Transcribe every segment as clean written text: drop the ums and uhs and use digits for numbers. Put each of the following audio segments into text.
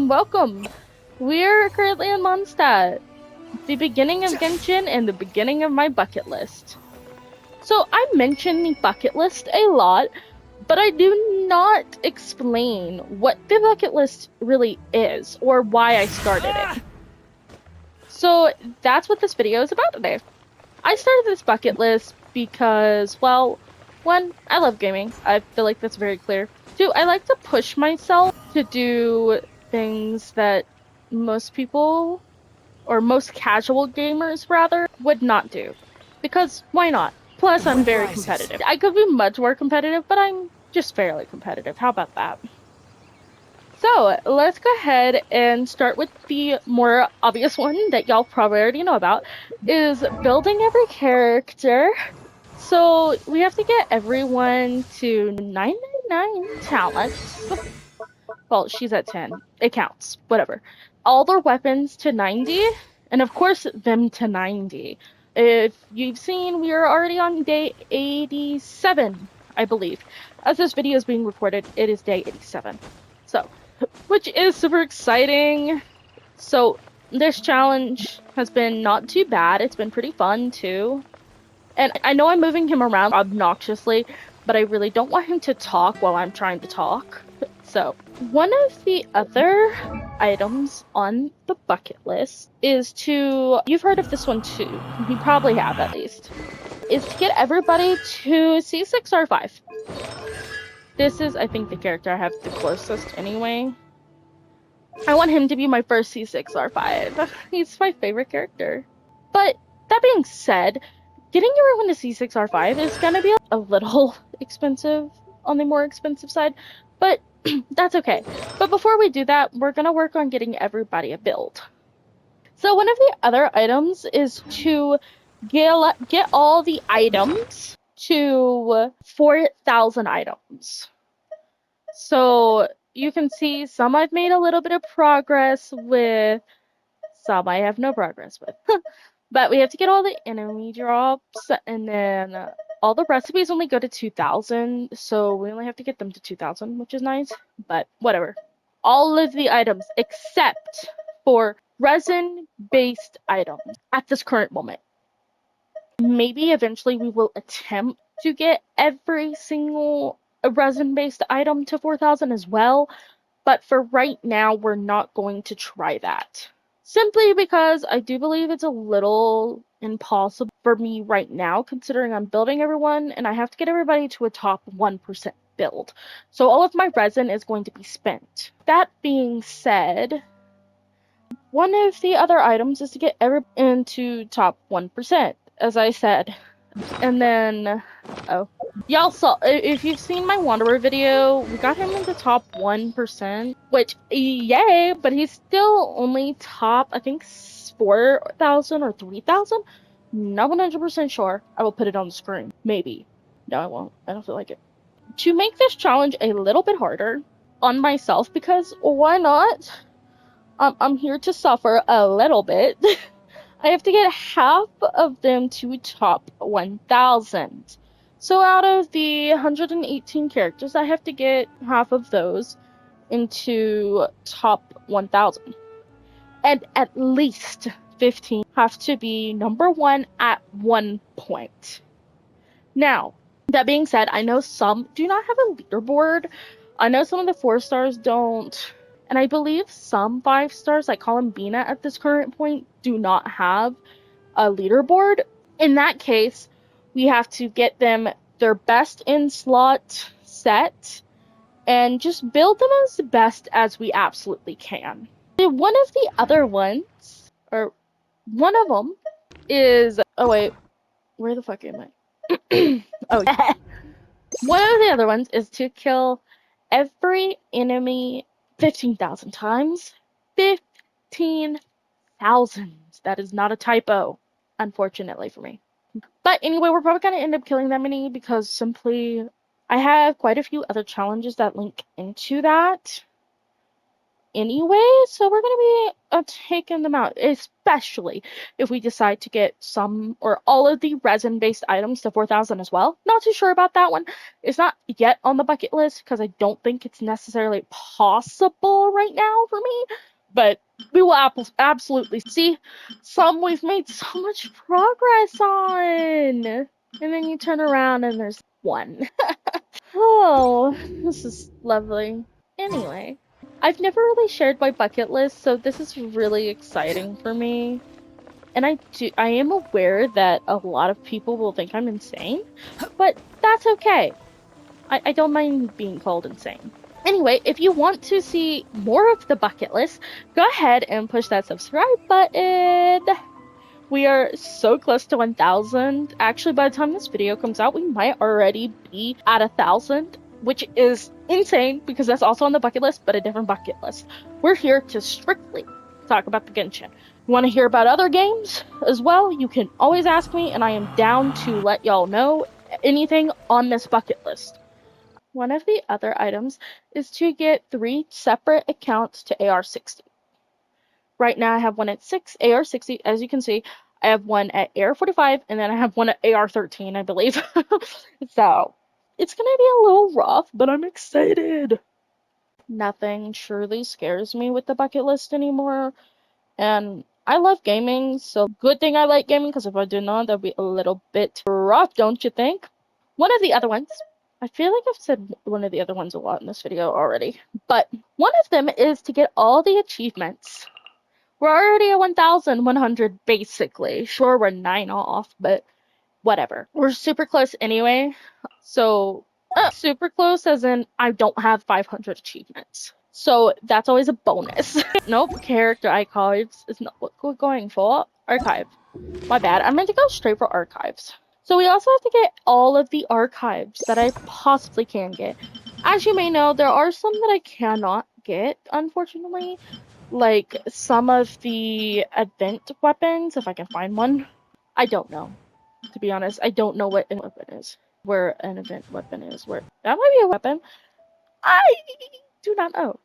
and welcome. We're currently in Mondstadt, the beginning of Genshin and the beginning of my bucket list. So I mention the bucket list a lot, but I do not explain what the bucket list really is or why I started it. So that's what this video is about today. I started this bucket list because, well, one, I love gaming. I feel like that's very clear. Two, I like to push myself to do things that most people, or most casual gamers rather, would not do. Because why not? Plus, I'm very competitive. I could be much more competitive, but I'm just fairly competitive. How about that? So, let's go ahead and start with the more obvious one that y'all probably already know about, is building every character. So, we have to get everyone to 999 talents. Well, she's at 10. It counts. Whatever. All their weapons to 90, and of course, them to 90. If you've seen, we are already on day 87, I believe. As this video is being recorded, it is day 87. So, which is super exciting. So, this challenge has been not too bad. It's been pretty fun, too. And I know I'm moving him around obnoxiously, but I really don't want him to talk while I'm trying to talk. So, one of the other items on the bucket list is to, you've heard of this one too, you probably have at least, is to get everybody to C6R5. This is, I think, the character I have the closest anyway. I want him to be my first C6R5. He's my favorite character. But that being said, getting everyone to C6R5 is gonna be a little expensive, on the more expensive side, but that's okay. But before we do that, we're gonna work on getting everybody a build. So one of the other items is to get all the items to 4,000 items. So you can see some I've made a little bit of progress with, some I have no progress with. But we have to get all the enemy drops, and then all the recipes only go to 2,000, so we only have to get them to 2,000, which is nice, but whatever. All of the items except for resin-based items at this current moment. Maybe eventually we will attempt to get every single resin-based item to 4,000 as well, but for right now, we're not going to try that. Simply because I do believe it's a little impossible for me right now, considering I'm building everyone and I have to get everybody to a top 1% build. So all of my resin is going to be spent. That being said, one of the other items is to get everyone into top 1%, as I said. And then, y'all saw, if you've seen my Wanderer video, we got him in the top 1%, which, yay, but he's still only top, I think, 4,000 or 3,000? Not 100% sure. I will put it on the screen. Maybe. No, I won't. I don't feel like it. To make this challenge a little bit harder on myself, because why not? I'm here to suffer a little bit. I have to get half of them to top 1,000. So out of the 118 characters, I have to get half of those into top 1,000. And at least 15 have to be number one at 1 point. Now, that being said, I know some do not have a leaderboard. I know some of the 4 stars don't. And I believe some 5 stars, like Columbina at this current point, do not have a leaderboard. In that case, we have to get them their best in slot set and just build them as best as we absolutely can. One of the other ones, or one of them is, oh wait, where the fuck am I? Oh yeah. One of the other ones is to kill every enemy 15,000 times. 15,000. That is not a typo, unfortunately for me. But anyway, we're probably going to end up killing that many because simply I have quite a few other challenges that link into that anyway. So we're going to be taken them out, especially if we decide to get some or all of the resin-based items to 4,000 as well. Not too sure about that one. It's not yet on the bucket list because I don't think it's necessarily possible right now for me, but we will absolutely see. Some we've made so much progress on. And then you turn around and there's one. Oh, this is lovely. Anyway, I've never really shared my bucket list, so this is really exciting for me. And I am aware that a lot of people will think I'm insane, but that's okay. I don't mind being called insane. Anyway, if you want to see more of the bucket list, go ahead and push that subscribe button. We are so close to 1,000. Actually, by the time this video comes out, we might already be at 1,000, which is insane because that's also on the bucket list, but a different bucket list. We're here to strictly talk about the Genshin. You want to hear about other games as well? You can always ask me, and I am down to let y'all know anything on this bucket list. One of the other items is to get 3 separate accounts to AR60. Right now I have one at AR60, as you can see. I have one at AR45, and then I have one at AR13, I believe. So, it's gonna be a little rough, but I'm excited. Nothing truly scares me with the bucket list anymore, and I love gaming, so good thing I like gaming, because if I did not, that'd be a little bit rough, don't you think? One of the other ones, I feel like I've said one of the other ones a lot in this video already, but one of them is to get all the achievements. We're already at 1,100 basically. Sure, we're 9 off, but whatever. We're super close anyway. So, super close as in I don't have 500 achievements. So that's always a bonus. Nope, character archives is not what we're going for. Archive. My bad. I meant to go straight for archives. So we also have to get all of the archives that I possibly can get. As you may know, there are some that I cannot get, unfortunately. Like some of the event weapons, if I can find one. I don't know. To be honest, I don't know what an weapon is. Where an event weapon is. Where that might be a weapon. I do not know.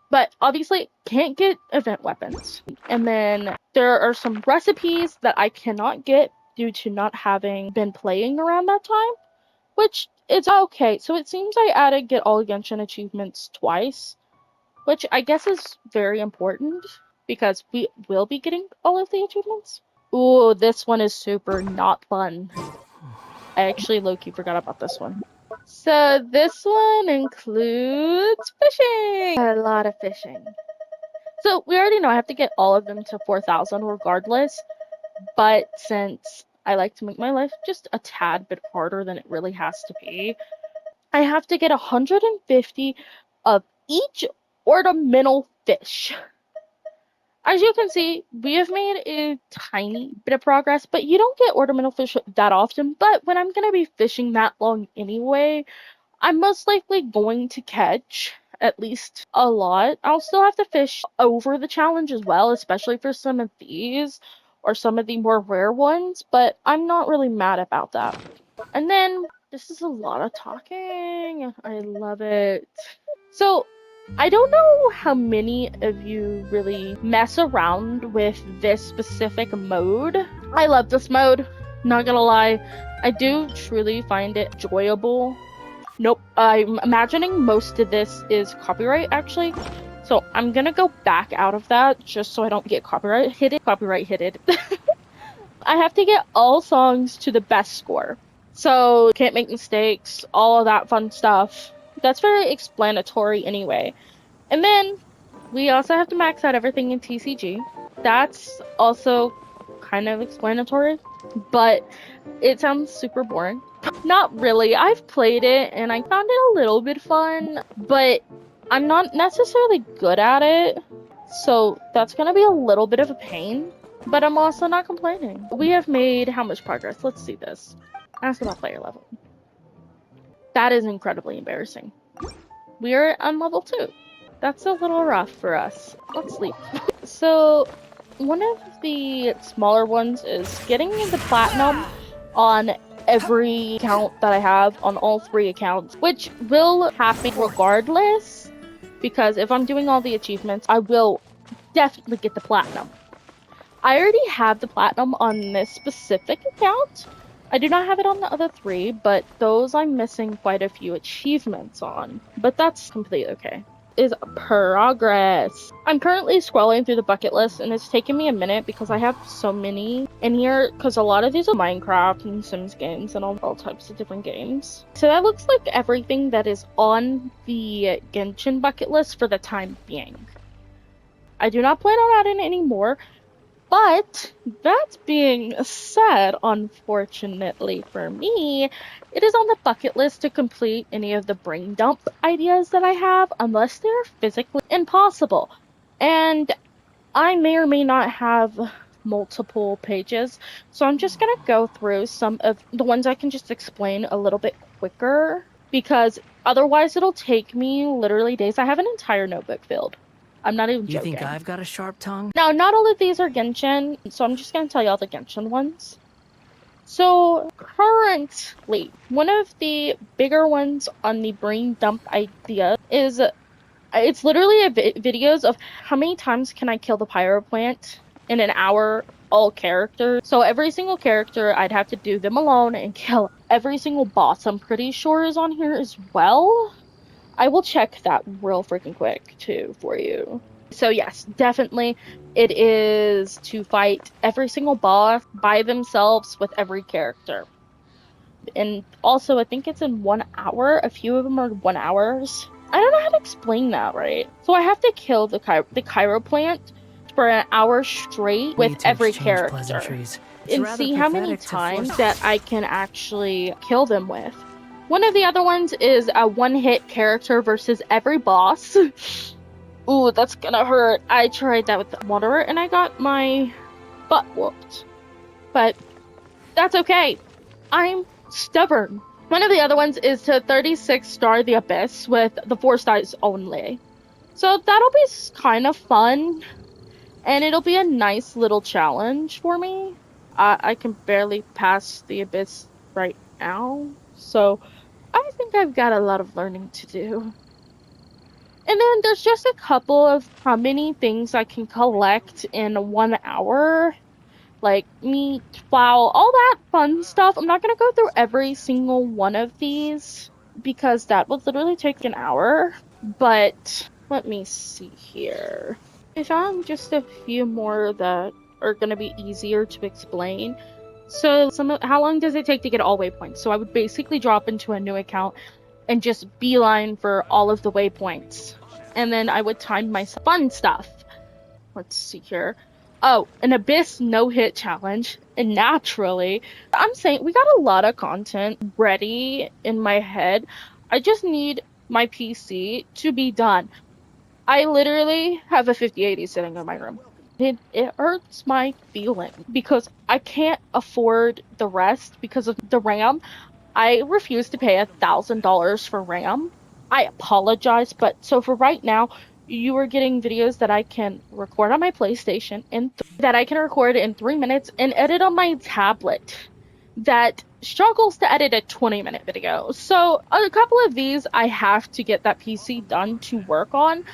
But obviously can't get event weapons. And then there are some recipes that I cannot get due to not having been playing around that time. Which it's okay. So it seems I added get all Genshin achievements twice. Which I guess is very important because we will be getting all of the achievements. Ooh, this one is super not fun. I actually low-key forgot about this one. So this one includes fishing. A lot of fishing. So we already know I have to get all of them to 4,000 regardless. But since I like to make my life just a tad bit harder than it really has to be, I have to get 150 of each ornamental fish. As you can see, we have made a tiny bit of progress, but you don't get ornamental fish that often. But when I'm going to be fishing that long anyway, I'm most likely going to catch at least a lot. I'll still have to fish over the challenge as well, especially for some of these or some of the more rare ones, but I'm not really mad about that. And then, this is a lot of talking. I love it. So, I don't know how many of you really mess around with this specific mode. I love this mode, not gonna lie. I do truly find it enjoyable. Nope, I'm imagining most of this is copyright actually. So I'm gonna go back out of that just so I don't get copyright hit. I have to get all songs to the best score. So can't make mistakes, all of that fun stuff. That's very explanatory anyway. And then we also have to max out everything in TCG. That's also kind of explanatory, but it sounds super boring. Not really. I've played it and I found it a little bit fun, but I'm not necessarily good at it. So that's gonna be a little bit of a pain, but I'm also not complaining. We have made how much progress? Let's see this. Ask about player level. That is incredibly embarrassing. We are on level 2. That's a little rough for us. Let's sleep. So, one of the smaller ones is getting the platinum on every account that I have, on all 3 accounts, which will happen regardless, because if I'm doing all the achievements, I will definitely get the platinum. I already have the platinum on this specific account. I do not have it on the other three, but those I'm missing quite a few achievements on. But that's completely okay. Is progress. I'm currently scrolling through the bucket list and it's taking me a minute because I have so many in here because a lot of these are Minecraft and Sims games and all types of different games. So that looks like everything that is on the Genshin bucket list for the time being. I do not plan on adding any more. But that being said, unfortunately for me, it is on the bucket list to complete any of the brain dump ideas that I have, unless they're physically impossible. And I may or may not have multiple pages, so I'm just gonna go through some of the ones I can just explain a little bit quicker, because otherwise it'll take me literally days. I have an entire notebook filled. I'm not even You joking. think I've got a sharp tongue? Now, not all of these are Genshin, so I'm just going to tell you all the Genshin ones. So, currently, one of the bigger ones on the brain dump idea is it's literally videos of how many times can I kill the pyro plant in an hour, all characters. So, every single character, I'd have to do them alone and kill every single boss. I'm pretty sure is on here as well. I will check that real freaking quick too for you. So yes, definitely it is to fight every single boss by themselves with every character. And also I think it's in 1 hour. A few of them are 1 hours. I don't know how to explain that right. So I have to kill the Cairo plant for an hour straight with every character. And see how many times that I can actually kill them with. One of the other ones is a one-hit character versus every boss. Ooh, that's gonna hurt. I tried that with the Wanderer and I got my butt whooped. But that's okay. I'm stubborn. One of the other ones is to 36 star the Abyss with the 4 stars only. So that'll be kind of fun. And it'll be a nice little challenge for me. I can barely pass the Abyss right now. So I think I've got a lot of learning to do. And then there's just a couple of how many things I can collect in 1 hour. Like meat, flour, all that fun stuff. I'm not going to go through every single one of these because that would literally take an hour. But let me see here. I found just a few more that are going to be easier to explain. So how long does it take to get all waypoints? So I would basically drop into a new account and just beeline for all of the waypoints. And then I would time my fun stuff. Let's see here. Oh, an Abyss no-hit challenge. And naturally, I'm saying we got a lot of content ready in my head. I just need my PC to be done. I literally have a 5080 sitting in my room. It hurts my feelings because I can't afford the rest because of the RAM. I refuse to pay $1,000 for RAM. I apologize, but so for right now, you are getting videos that I can record on my PlayStation and that I can record in 3 minutes and edit on my tablet that struggles to edit a 20-minute video. So a couple of these I have to get that PC done to work on,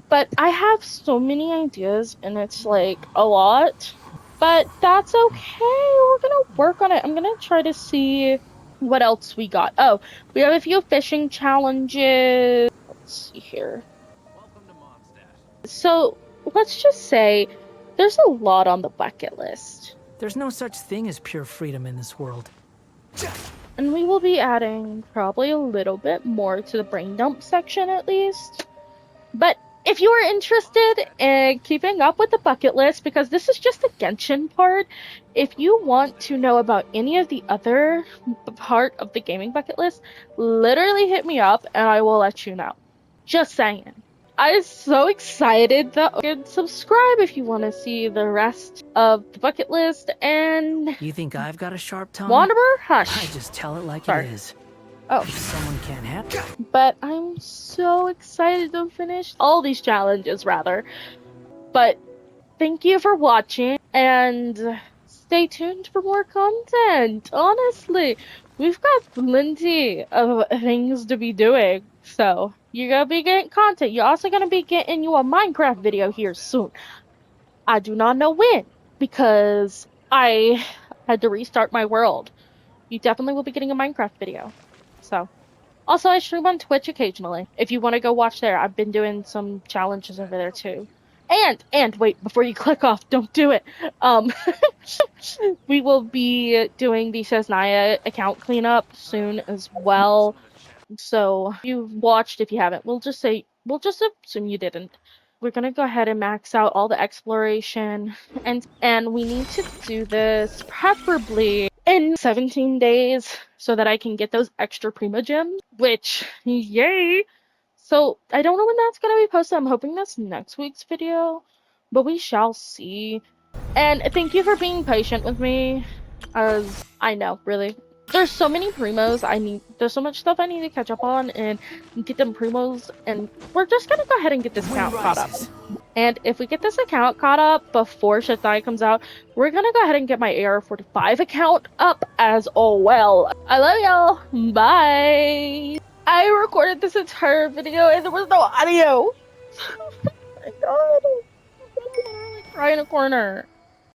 but I have so many ideas and it's like a lot. But that's okay. We're gonna work on it. I'm gonna try to see what else we got. Oh, we have a few fishing challenges. Let's see here. So let's just say there's a lot on the bucket list. There's no such thing as pure freedom in this world. And we will be adding probably a little bit more to the brain dump section at least. But if you are interested in keeping up with the bucket list, because this is just the Genshin part, if you want to know about any of the other part of the gaming bucket list, literally hit me up and I will let you know. Just saying. I'm so excited that you can subscribe if you want to see the rest of the bucket list. And you think I've got a sharp tongue? Wanderer, hush. I just tell it like Sorry. it is. Oh. Someone can't have. But I'm so excited to finish all these challenges, rather. But thank you for watching, and stay tuned for more content. Honestly, we've got plenty of things to be doing. So, you're gonna be getting content. You're also gonna be getting you a Minecraft video here soon. I do not know when because I had to restart my world. You definitely will be getting a Minecraft video. So, also I stream on Twitch occasionally. If you want to go watch there, I've been doing some challenges over there too. And wait, before you click off, don't do it. Um, we will be doing the Cesnaya account cleanup soon as well. So you've watched if you haven't. We'll just assume you didn't. We're gonna go ahead and max out all the exploration and we need to do this preferably in 17 days so that I can get those extra Prima gems, which yay. So I don't know when that's gonna be posted. I'm hoping that's next week's video, but we shall see. And thank you for being patient with me, as I know, really. There's so many primos there's so much stuff I need to catch up on and get them primos, and we're just gonna go ahead and get this Wind account caught up. rises. And if we get this account caught up before Shathai comes out, we're gonna go ahead and get my AR-45 account up as well. I love y'all. Bye. I recorded this entire video and there was no audio. Oh my god. I'm gonna literally cry in a corner.